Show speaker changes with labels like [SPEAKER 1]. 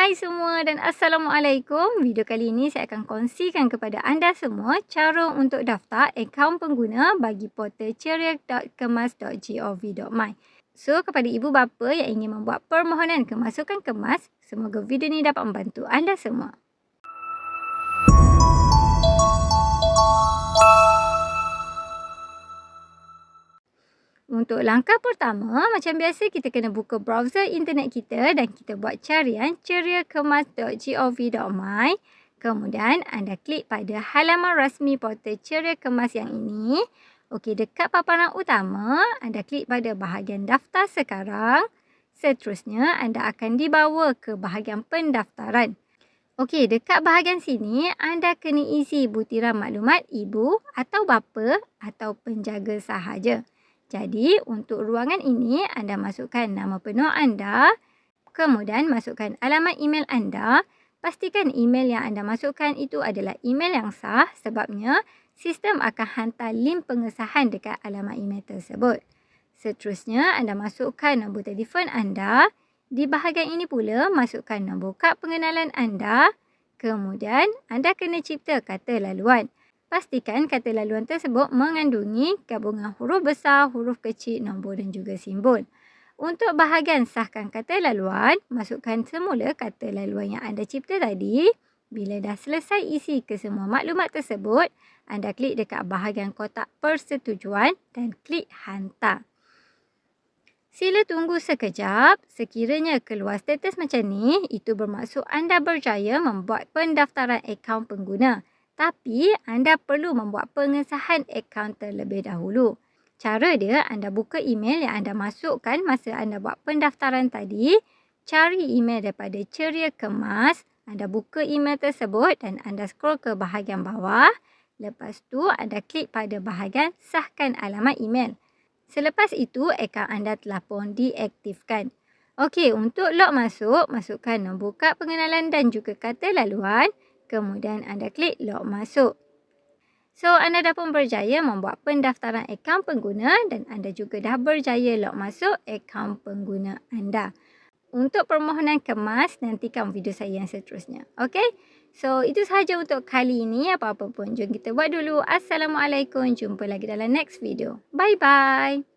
[SPEAKER 1] Hai semua dan Assalamualaikum. Video kali ini saya akan kongsikan kepada anda semua cara untuk daftar akaun pengguna bagi portal ceria.kemas.gov.my. So, kepada ibu bapa yang ingin membuat permohonan kemasukan kemas, semoga video ini dapat membantu anda semua. Untuk langkah pertama, macam biasa kita kena buka browser internet kita dan kita buat carian ceria.kemas.gov.my. Kemudian anda klik pada halaman rasmi portal Ceria Kemas yang ini. Okey, dekat paparan utama, anda klik pada bahagian daftar sekarang. Seterusnya, anda akan dibawa ke bahagian pendaftaran. Okey, dekat bahagian sini, anda kena isi butiran maklumat ibu atau bapa atau penjaga sahaja. Jadi, untuk ruangan ini, anda masukkan nama penuh anda, kemudian masukkan alamat email anda. Pastikan email yang anda masukkan itu adalah email yang sah sebabnya sistem akan hantar link pengesahan dekat alamat email tersebut. Seterusnya, anda masukkan nombor telefon anda. Di bahagian ini pula, masukkan nombor kad pengenalan anda. Kemudian, anda kena cipta kata laluan. Pastikan kata laluan tersebut mengandungi gabungan huruf besar, huruf kecil, nombor dan juga simbol. Untuk bahagian sahkan kata laluan, masukkan semula kata laluan yang anda cipta tadi. Bila dah selesai isi kesemua maklumat tersebut, anda klik dekat bahagian kotak persetujuan dan klik hantar. Sila tunggu sekejap. Sekiranya keluar status macam ni, itu bermaksud anda berjaya membuat pendaftaran akaun pengguna. Tapi, anda perlu membuat pengesahan akaun terlebih dahulu. Cara dia, anda buka email yang anda masukkan masa anda buat pendaftaran tadi. Cari email daripada Ceria Kemas. Anda buka email tersebut dan anda scroll ke bahagian bawah. Lepas tu, anda klik pada bahagian sahkan alamat email. Selepas itu, akaun anda telah pun diaktifkan. Okey, untuk log masuk, masukkan nombor kad pengenalan dan juga kata laluan. Kemudian anda klik log masuk. So, anda dah pun berjaya membuat pendaftaran akaun pengguna dan anda juga dah berjaya log masuk akaun pengguna anda. Untuk permohonan kemas, nantikan video saya yang seterusnya. Okey? So, itu sahaja untuk kali ini. Apa-apa pun, jom kita buat dulu. Assalamualaikum. Jumpa lagi dalam next video. Bye-bye.